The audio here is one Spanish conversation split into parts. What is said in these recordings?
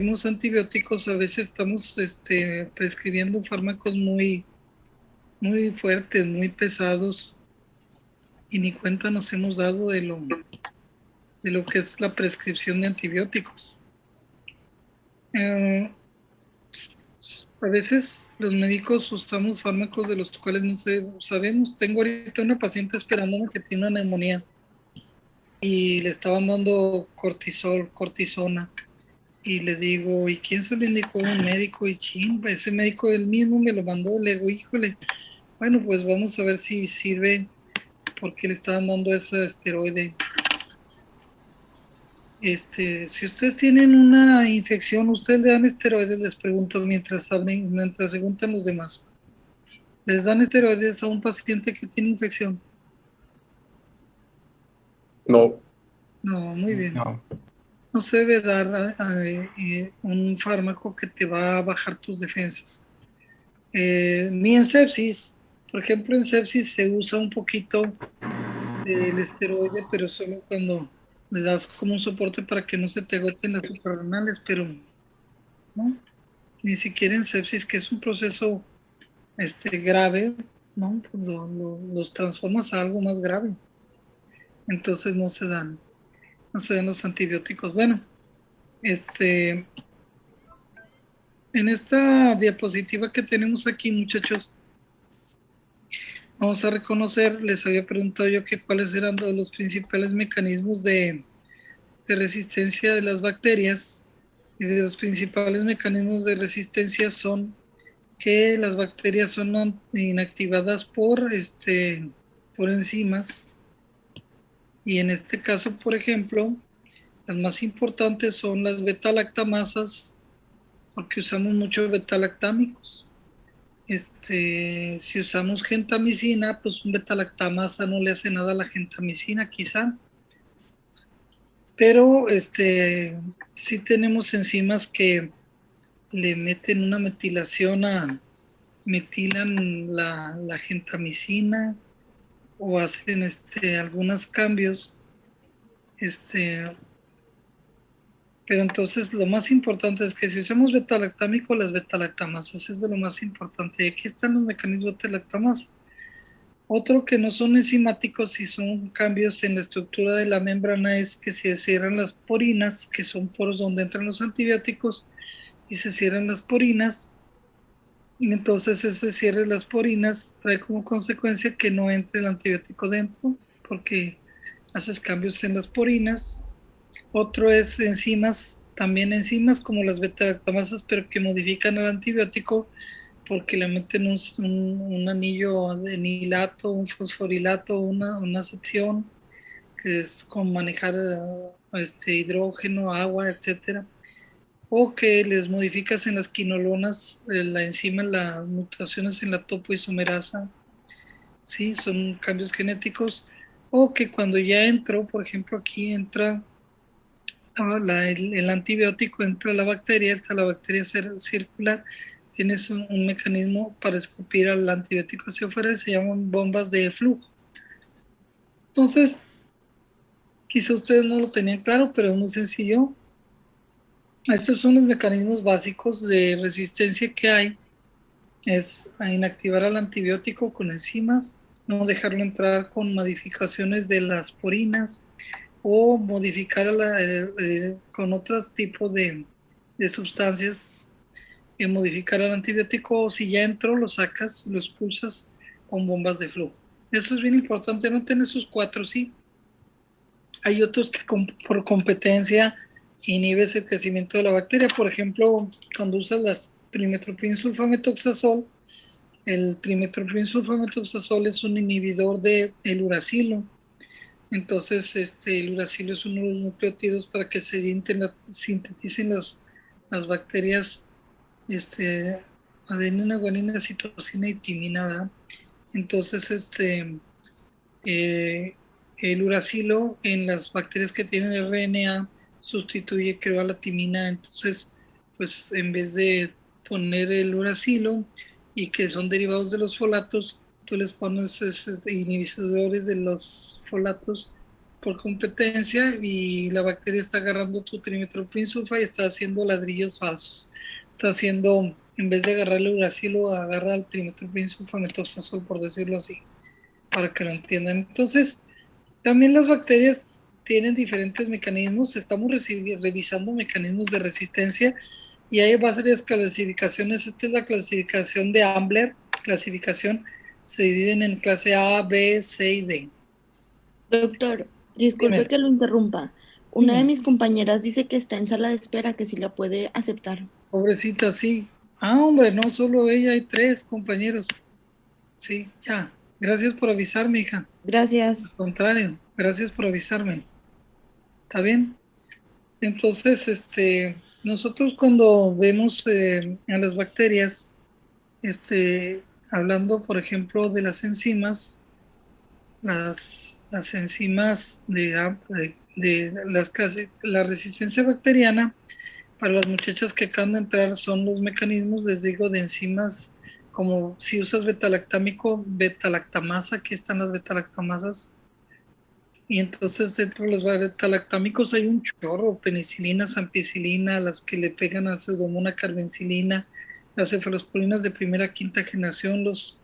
antibióticos, a veces estamos prescribiendo fármacos muy, muy fuertes, muy pesados, y ni cuenta nos hemos dado de lo que es la prescripción de antibióticos. Eh, a veces los médicos usamos fármacos de los cuales no sabemos. Tengo ahorita una paciente esperándome que tiene una neumonía y le estaban dando cortisol, cortisona. Y le digo, ¿y quién se lo indicó? Un médico. Y chin, ese médico él mismo me lo mandó. Le digo, híjole, bueno, pues vamos a ver si sirve porque le estaban dando ese esteroide. Si ustedes tienen una infección, ustedes le dan esteroides, les pregunto mientras hablen, mientras preguntan los demás. ¿Les dan esteroides a un paciente que tiene infección? No, No, muy bien. No. No se debe dar un fármaco que te va a bajar tus defensas. Ni en sepsis. Por ejemplo, en sepsis se usa un poquito del esteroide, pero solo cuando le das como un soporte para que no se te agoten las suprarrenales, pero no, ni siquiera en sepsis, que es un proceso grave, ¿no? Pues los transformas a algo más grave. Entonces no se dan los antibióticos. Bueno, este, en esta diapositiva que tenemos aquí, muchachos, vamos a reconocer, les había preguntado yo que cuáles eran los principales mecanismos de resistencia de las bacterias, y de los principales mecanismos de resistencia son que las bacterias son inactivadas por enzimas, y en este caso, por ejemplo, las más importantes son las beta-lactamasas, porque usamos muchos beta-lactámicos. Si usamos gentamicina, pues un beta-lactamasa no le hace nada a la gentamicina, quizá, pero sí tenemos enzimas que le meten una metilación metilan la gentamicina o hacen algunos cambios, este, pero entonces lo más importante es que si usamos beta-lactámico, las beta-lactamasas es de lo más importante. Y aquí están los mecanismos de lactamasa. Otro que no son enzimáticos y son cambios en la estructura de la membrana es que se cierran las porinas, que son poros donde entran los antibióticos, y se cierran las porinas. Y entonces ese cierre de las porinas trae como consecuencia que no entre el antibiótico dentro, porque haces cambios en las porinas. Otro es enzimas, también enzimas como las beta-lactamasas, pero que modifican el antibiótico porque le meten un anillo de nilato, un fosforilato, una sección que es con manejar hidrógeno, agua, etcétera. O que les modificas en las quinolonas la enzima, las mutaciones en la topoisomerasa, ¿sí? Son cambios genéticos. O que cuando ya entró, por ejemplo, aquí entra el antibiótico, entra la bacteria, está la bacteria circular, tienes un mecanismo para escupir al antibiótico hacia afuera, se llaman bombas de flujo. Entonces, quizá ustedes no lo tenían claro, pero es muy sencillo. Estos son los mecanismos básicos de resistencia que hay. Es a inactivar al antibiótico con enzimas, no dejarlo entrar con modificaciones de las porinas, o modificar con otro tipo de sustancias, modificar el antibiótico, o si ya entró, lo sacas, lo expulsas con bombas de flujo. Eso es bien importante, no tener esos cuatro, sí. Hay otros que por competencia inhibes el crecimiento de la bacteria. Por ejemplo, cuando usas las trimetoprim sulfametoxazol, el trimetoprim sulfametoxazol es un inhibidor del uracilo. Entonces, el uracilo es uno de los nucleótidos para que se sinteticen las bacterias, adenina, guanina, citosina y timina, ¿verdad? Entonces, eh, el uracilo en las bacterias que tienen RNA sustituye, creo, a la timina. Entonces, pues en vez de poner el uracilo y que son derivados de los folatos, tú les pones inhibidores de los folatos por competencia y la bacteria está agarrando tu trimetoprim sulfa y está haciendo ladrillos falsos. Está haciendo, en vez de agarrarle uracilo, agarra el trimetoprim sulfamethoxazol, por decirlo así, para que lo entiendan. Entonces, también las bacterias tienen diferentes mecanismos. Estamos revisando mecanismos de resistencia y hay varias clasificaciones. Esta es la clasificación de Ambler. Clasificación se dividen en clase A, B, C y D. Doctor, disculpe Dime, que lo interrumpa. Una de dime. mis compañeras dice que está en sala de espera, que si la puede aceptar. Pobrecita, sí. Ah, hombre, no solo ella, hay tres compañeros. Sí, ya. Gracias por avisarme, hija. Al Gracias. contrario, gracias por avisarme. ¿Está bien? Entonces, nosotros cuando vemos a las bacterias, hablando, por ejemplo, de las enzimas, las enzimas la resistencia bacteriana, para las muchachas que acaban de entrar son los mecanismos, les digo, de enzimas, como si usas betalactámico, betalactamasa, aquí están las betalactamasas, y entonces dentro de los betalactámicos hay un chorro, penicilina, ampicilina, las que le pegan a pseudomonas carbencilina, las cefalosporinas de primera quinta generación, los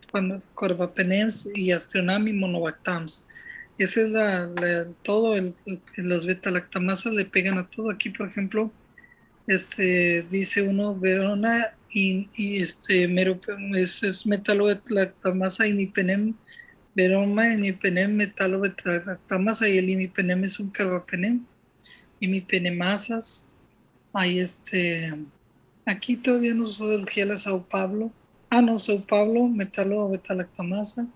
carbapenems y astronam y monobactams. Ese es los betalactamasas le pegan a todo. Aquí, por ejemplo, dice uno Verona es metalobeta-lactamasa imipenem, Verona imipenem, metalobeta-lactamasa y el imipenem es un carbapenem, imipenemasas, hay aquí todavía no se surgía la Sao Paulo, no, Sao Paulo, metalobeta-lactamasa,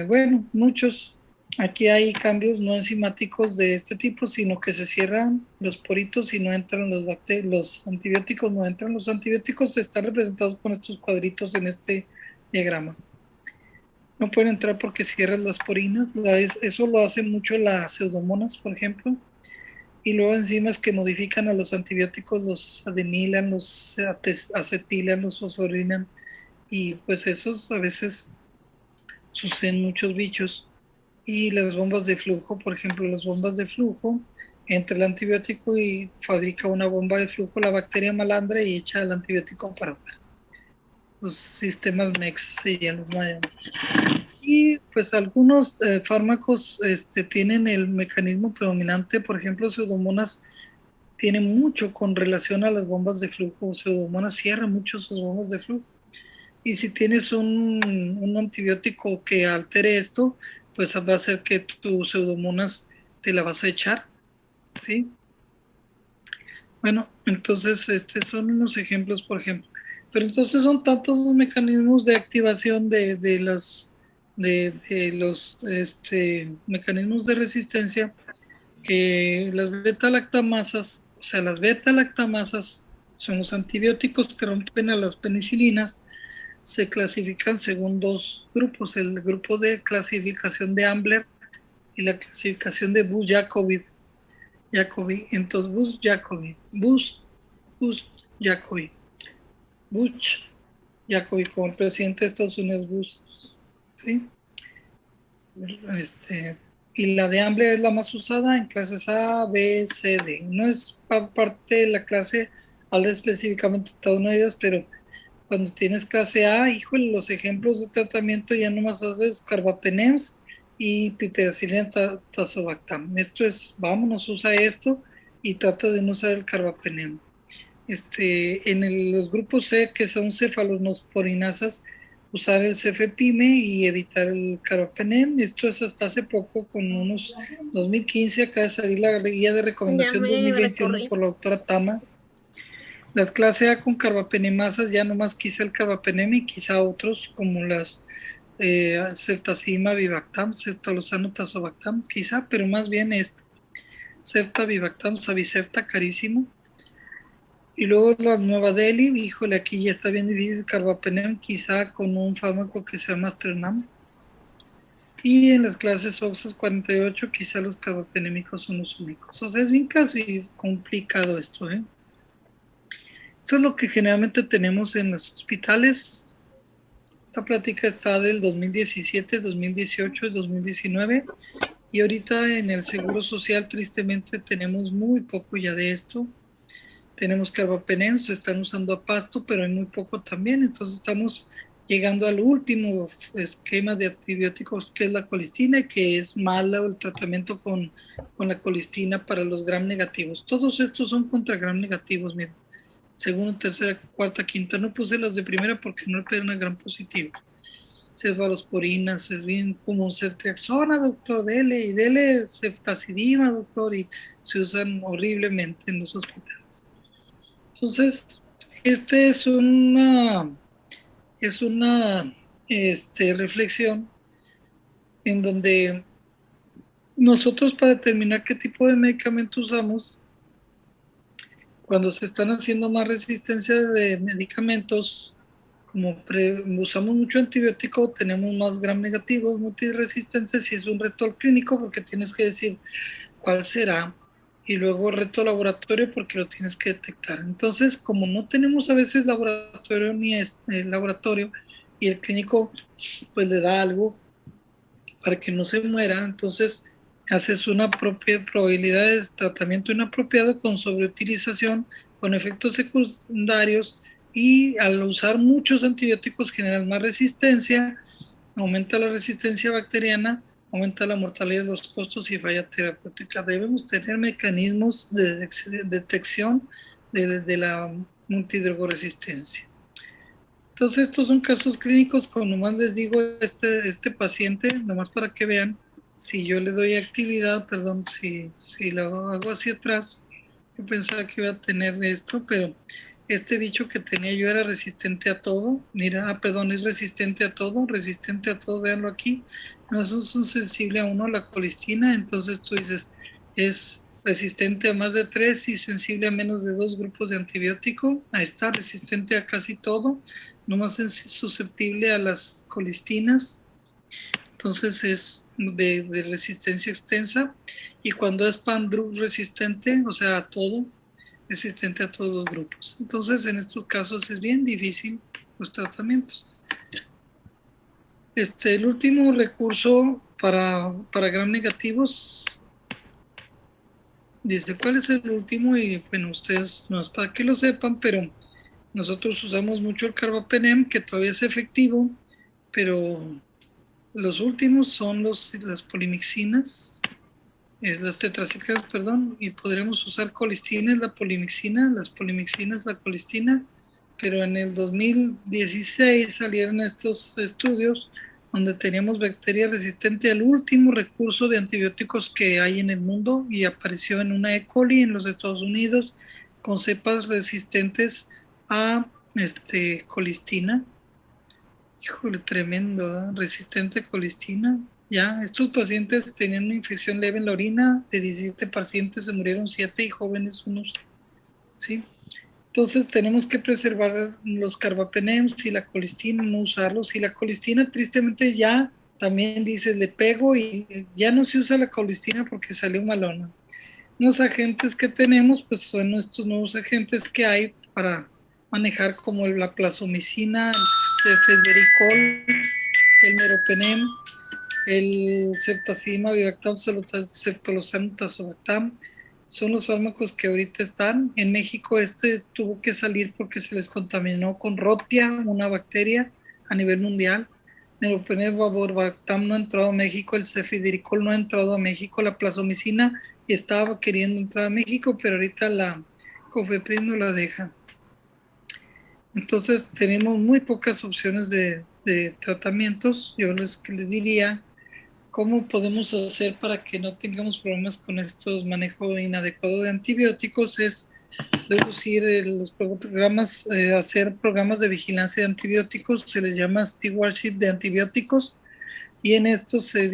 bueno, muchos. Aquí hay cambios no enzimáticos de este tipo, sino que se cierran los poritos y no entran los antibióticos, no entran. Los antibióticos están representados con estos cuadritos en este diagrama. No pueden entrar porque cierran las porinas. Eso lo hacen mucho las pseudomonas, por ejemplo. Y luego enzimas que modifican a los antibióticos, los adenilan, los acetilan, los fosforilan. Y pues esos a veces suceden muchos bichos. Y las bombas de flujo, por ejemplo, las bombas de flujo, entra el antibiótico y fabrica una bomba de flujo la bacteria malandra y echa el antibiótico para afuera. Los sistemas MEX se llaman. Y pues algunos fármacos tienen el mecanismo predominante, por ejemplo, pseudomonas tiene mucho con relación a las bombas de flujo, pseudomonas cierra mucho sus bombas de flujo. Y si tienes un antibiótico que altere esto, pues va a hacer que tus pseudomonas te la vas a echar, ¿sí? Bueno, entonces son unos ejemplos, por ejemplo. Pero entonces son tantos los mecanismos de activación de los mecanismos de resistencia que las beta-lactamasas, o sea, las beta-lactamasas son los antibióticos que rompen a las penicilinas, se clasifican según dos grupos, el grupo de clasificación de Ambler y la clasificación de Bus-Jacobi. Entonces Bus-Jacobi, Bush-Jacobi, como el presidente de Estados Unidos, Bush, ¿sí? Este, y la de Ambler es la más usada en clases A, B, C, D. No es parte de la clase, habla específicamente de Estados Unidos, pero cuando tienes clase A, híjole, los ejemplos de tratamiento ya nomás haces carbapenems y piperacillina tazobactam. Esto es, vámonos, usa esto y trata de no usar el carbapenem. Los grupos C, que son cefalonosporinasas, usar el cefepime y evitar el carbapenem. Esto es hasta hace poco, con unos 2015, acaba de salir la guía de Ya recomendación me 2021 recorrí. por la doctora Tama. Las clase A con carbapenemasas, ya nomás quizá el carbapenem y quizá otros como las ceftazima, vivactam, ceftalozano, tazobactam, quizá, pero más bien esta, cefta, vivactam, savicefta, carísimo. Y luego la Nueva Delhi, híjole, aquí ya está bien dividido el carbapenem, quizá con un fármaco que se llama Astronam. Y en las clases Oxas 48, quizá los carbapenémicos son los únicos. O sea, es bien casi complicado esto, ¿eh? Esto es lo que generalmente tenemos en los hospitales. Esta plática está del 2017, 2018 y 2019. Y ahorita en el Seguro Social tristemente tenemos muy poco ya de esto. Tenemos carbapenem, se están usando a pasto, pero hay muy poco también. Entonces estamos llegando al último esquema de antibióticos, que es la colistina, y que es malo el tratamiento con la colistina para los gram negativos. Todos estos son contra gram negativos, miren. Segunda, tercera, cuarta, quinta. No puse las de primera porque no eran gram positivos. Cefalosporinas, es bien común. Ceftriaxona, doctor, dele, y dele ceftazidima, doctor, y se usan horriblemente en los hospitales. Entonces, este es una reflexión en donde nosotros, para determinar qué tipo de medicamento usamos, cuando se están haciendo más resistencia de medicamentos, como usamos mucho antibiótico, tenemos más gram negativos, multiresistentes, y es un reto al clínico porque tienes que decir cuál será, y luego reto laboratorio porque lo tienes que detectar. Entonces, como no tenemos a veces laboratorio ni laboratorio, y el clínico pues le da algo para que no se muera, entonces haces una propia probabilidad de tratamiento inapropiado con sobreutilización, con efectos secundarios, y al usar muchos antibióticos generan más resistencia, aumenta la resistencia bacteriana, aumenta la mortalidad de los costos y falla terapéutica. Debemos tener mecanismos de detección de la multidrogoresistencia. Entonces, estos son casos clínicos, como nomás les digo, este paciente, nomás para que vean, si yo le doy actividad, perdón, si lo hago hacia atrás, yo pensaba que iba a tener esto, pero este bicho que tenía yo era resistente a todo. Mira, perdón, es resistente a todo, véanlo aquí. No es un sensible a uno, la colistina, entonces tú dices, es resistente a más de 3 y sensible a menos de 2 grupos de antibiótico. Ahí está, resistente a casi todo, nomás es susceptible a las colistinas, entonces es de resistencia extensa. Y cuando es pan-drug resistente, o sea, a todo, resistente a todos los grupos. Entonces, en estos casos es bien difícil los tratamientos. El último recurso para gram negativos, dice cuál es el último, y bueno, ustedes no es para que lo sepan, pero nosotros usamos mucho el carbapenem, que todavía es efectivo, pero los últimos son las polimixinas, las tetraciclinas, perdón, y podremos usar colistina, la polimixina, las polimixinas, la colistina, pero en el 2016 salieron estos estudios donde teníamos bacteria resistente al último recurso de antibióticos que hay en el mundo, y apareció en una E. coli en los Estados Unidos con cepas resistentes a colistina. Híjole, tremendo, ¿verdad? Resistente a colistina. Ya, estos pacientes tenían una infección leve en la orina. De 17 pacientes se murieron 7 y jóvenes unos, ¿sí? Entonces tenemos que preservar los carbapenems y la colistina, no usarlos. Y la colistina, tristemente, ya también dice, le pego y ya no se usa la colistina porque salió malona. Los agentes que tenemos, pues son estos nuevos agentes que hay para manejar, como la plazomicina, el cefedericol, el meropenem, el ceftazidima, vivactam, ceftolozano, tazobactam. Son los fármacos que ahorita están. En México tuvo que salir porque se les contaminó con rotia, una bacteria a nivel mundial. Meropenem, vaborbactam no ha entrado a México, el cefidiricol no ha entrado a México, la plazomicina estaba queriendo entrar a México, pero ahorita la COFEPRIS no la deja. Entonces tenemos muy pocas opciones de tratamientos. Yo les diría, ¿cómo podemos hacer para que no tengamos problemas con estos manejos inadecuados de antibióticos? Es reducir los programas, hacer programas de vigilancia de antibióticos, se les llama stewardship de antibióticos, y en esto se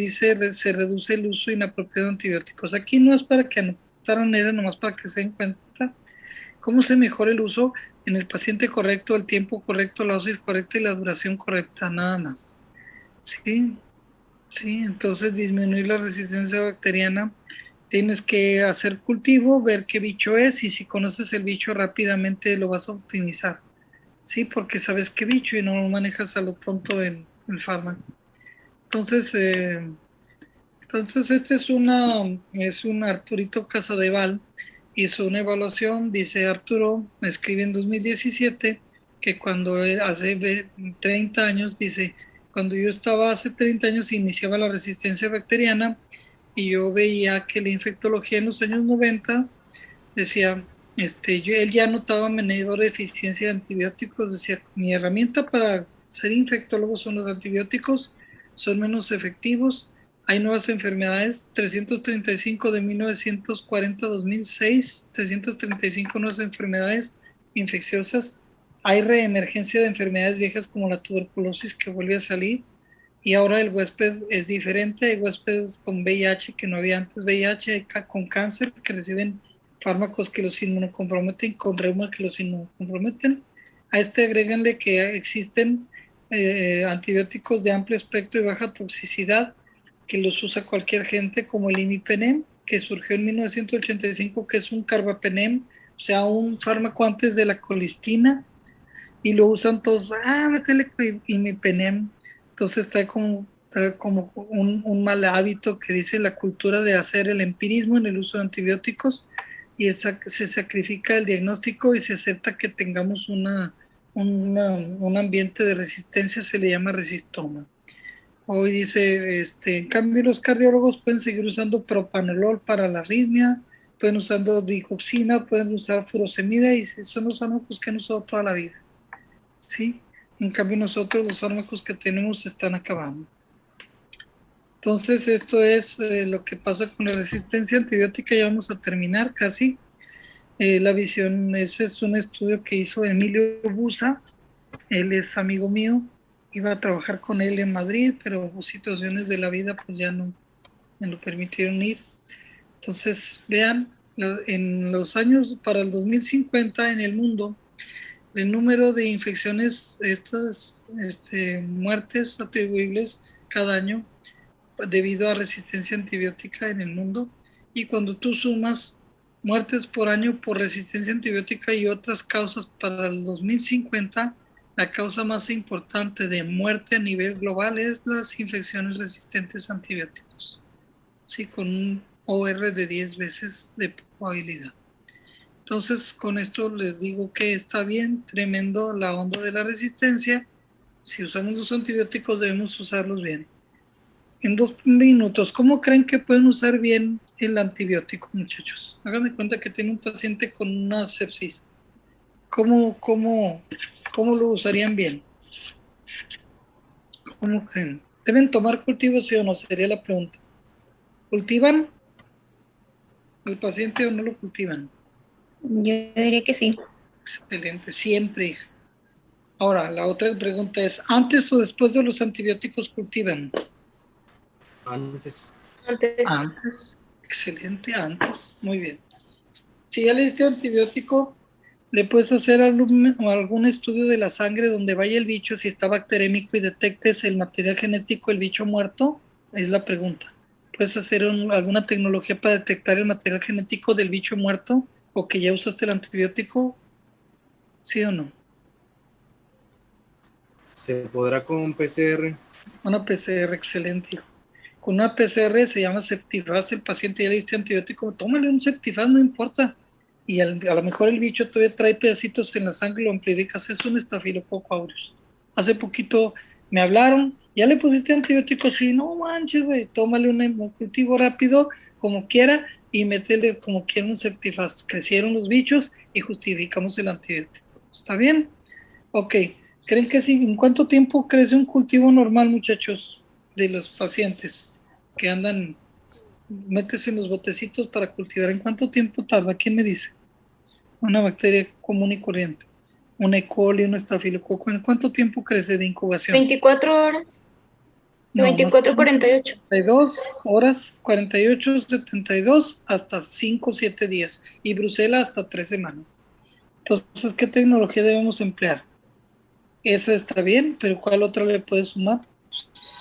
reduce el uso inapropiado de antibióticos. Aquí no es para que anotaran, era nomás para que se den cuenta cómo se mejora el uso en el paciente correcto, el tiempo correcto, la dosis correcta y la duración correcta, nada más. Sí, sí, entonces disminuir la resistencia bacteriana. Tienes que hacer cultivo, ver qué bicho es, y si conoces el bicho rápidamente lo vas a optimizar. Sí, porque sabes qué bicho y no lo manejas a lo tonto el fármaco. Entonces, Entonces, es un Arturito Casadeval, hizo una evaluación, dice Arturo, escribe en 2017 que cuando hace 30 años, dice, cuando yo estaba hace 30 años iniciaba la resistencia bacteriana y yo veía que la infectología en los años 90 decía, él ya notaba menor deficiencia de antibióticos, decía, mi herramienta para ser infectólogo son los antibióticos, son menos efectivos, hay nuevas enfermedades, 335 de 1940 a 2006, 335 nuevas enfermedades infecciosas, hay reemergencia de enfermedades viejas como la tuberculosis que vuelve a salir, y ahora el huésped es diferente, hay huéspedes con VIH que no había antes VIH, hay con cáncer que reciben fármacos que los inmunocomprometen, con reuma que los inmunocomprometen. A agréganle que existen antibióticos de amplio espectro y baja toxicidad que los usa cualquier gente, como el imipenem, que surgió en 1985, que es un carbapenem, o sea, un fármaco antes de la colistina, y lo usan todos, métele imipenem. Entonces está como un mal hábito que dice la cultura de hacer el empirismo en el uso de antibióticos, y se sacrifica el diagnóstico y se acepta que tengamos un ambiente de resistencia, se le llama resistoma. Hoy dice, en cambio los cardiólogos pueden seguir usando propanolol para la arritmia, pueden usando digoxina, pueden usar furosemida, y son los fármacos que han usado toda la vida, ¿sí? En cambio nosotros los fármacos que tenemos se están acabando. Entonces esto es lo que pasa con la resistencia antibiótica. Ya vamos a terminar casi. La visión, ese es un estudio que hizo Emilio Busa, él es amigo mío, iba a trabajar con él en Madrid, pero situaciones de la vida pues ya no me lo permitieron ir. Entonces vean, en los años para el 2050 en el mundo, el número de infecciones, muertes atribuibles cada año debido a resistencia antibiótica en el mundo. Y cuando tú sumas muertes por año por resistencia antibiótica y otras causas para el 2050, la causa más importante de muerte a nivel global es las infecciones resistentes a antibióticos. Sí, con un OR de 10 veces de probabilidad. Entonces, con esto les digo que está bien, tremendo la onda de la resistencia. Si usamos los antibióticos, debemos usarlos bien. En 2 minutos, ¿cómo creen que pueden usar bien el antibiótico, muchachos? Hagan de cuenta que tiene un paciente con una sepsis. ¿Cómo lo usarían bien? ¿Cómo creen? ¿Deben tomar cultivos, sí o no? Sería la pregunta. ¿Cultivan al paciente o no lo cultivan? Yo diría que sí. Excelente, siempre. Ahora, la otra pregunta es, ¿antes o después de los antibióticos cultivan? Antes. Antes. Excelente, antes. Muy bien. Si ya le diste antibiótico, le puedes hacer algún estudio de la sangre donde vaya el bicho, si está bacterémico y detectes el material genético del bicho muerto, es la pregunta. ¿Puedes hacer alguna tecnología para detectar el material genético del bicho muerto o que ya usaste el antibiótico? ¿Sí o no? ¿Se podrá con PCR? Una PCR, excelente, hijo. Con una PCR se llama Ceftifaz, el paciente ya le diste antibiótico, tómale un Ceftifaz, no importa. Y a lo mejor el bicho todavía trae pedacitos en la sangre, lo amplificas, es un estafilococo aureus. Hace poquito me hablaron, ¿ya le pusiste antibiótico? Sí, no manches, güey, tómale un cultivo rápido, como quiera, y métele como quiera un Ceftifaz. Crecieron los bichos y justificamos el antibiótico. ¿Está bien? Ok. ¿Creen que sí? ¿En cuánto tiempo crece un cultivo normal, muchachos, de los pacientes que andan, metes en los botecitos para cultivar? ¿En cuánto tiempo tarda? ¿Quién me dice? Una bacteria común y corriente. Un E. coli, un estafilococo. ¿En cuánto tiempo crece de incubación? 24 horas, de No, más 24 a 48. 72 horas, 48, 72, hasta 5 o 7 días. Y Bruselas hasta 3 semanas. Entonces, ¿qué tecnología debemos emplear? Esa está bien, pero ¿cuál otra le puedes sumar?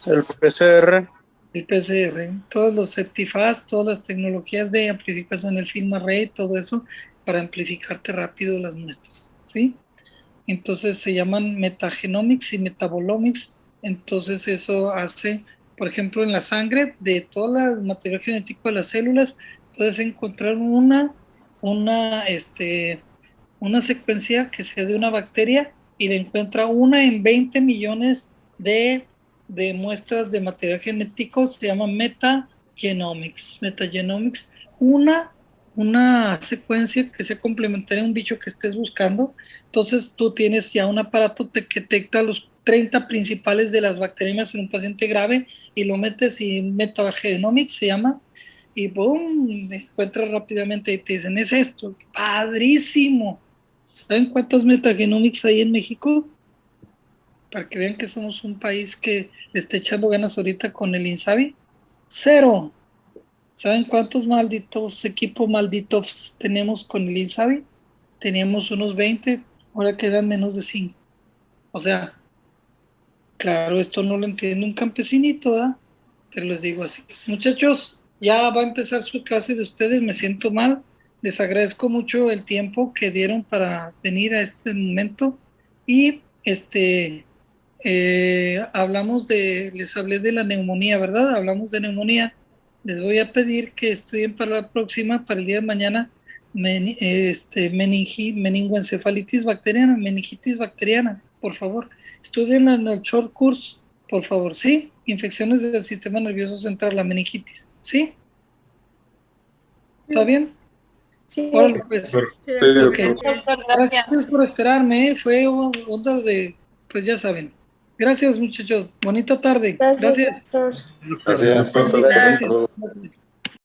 El PCR. El PCR, todos los Certifaz, todas las tecnologías de amplificación, el film array, todo eso para amplificarte rápido las muestras, ¿sí? Entonces se llaman metagenomics y metabolomics, entonces eso hace por ejemplo, en la sangre, de todo el material genético de las células, puedes encontrar una secuencia que sea de una bacteria y le encuentra una en 20 millones de muestras de material genético, se llama metagenomics, una secuencia que sea complementaria a un bicho que estés buscando. Entonces tú tienes ya un aparato que detecta los 30 principales de las bacterias en un paciente grave y lo metes en metagenomics, se llama, y boom, encuentras rápidamente y te dicen, es esto, padrísimo. ¿Saben cuántos metagenomics hay en México? Para que vean que somos un país que le está echando ganas ahorita con el INSABI. 0. ¿Saben cuántos equipos malditos tenemos con el INSABI? Teníamos unos 20, ahora quedan menos de 5. O sea, claro, esto no lo entiende un campesinito, ¿verdad? Pero les digo así. Muchachos, ya va a empezar su clase de ustedes, me siento mal. Les agradezco mucho el tiempo que dieron para venir a este momento. Y les hablé de la neumonía, ¿verdad? Hablamos de neumonía. Les voy a pedir que estudien para la próxima, para el día de mañana, meningoencefalitis bacteriana, meningitis bacteriana, por favor. Estudien en el short course, por favor, ¿sí? Infecciones del sistema nervioso central, la meningitis, ¿sí? ¿Está bien? Sí. Órale, pues. Sí, Ok. Doctor, gracias. Gracias por esperarme, ¿eh? Fue onda de, pues ya saben. Gracias, muchachos. Bonita tarde. Gracias. Doctor. Gracias. Gracias. Gracias.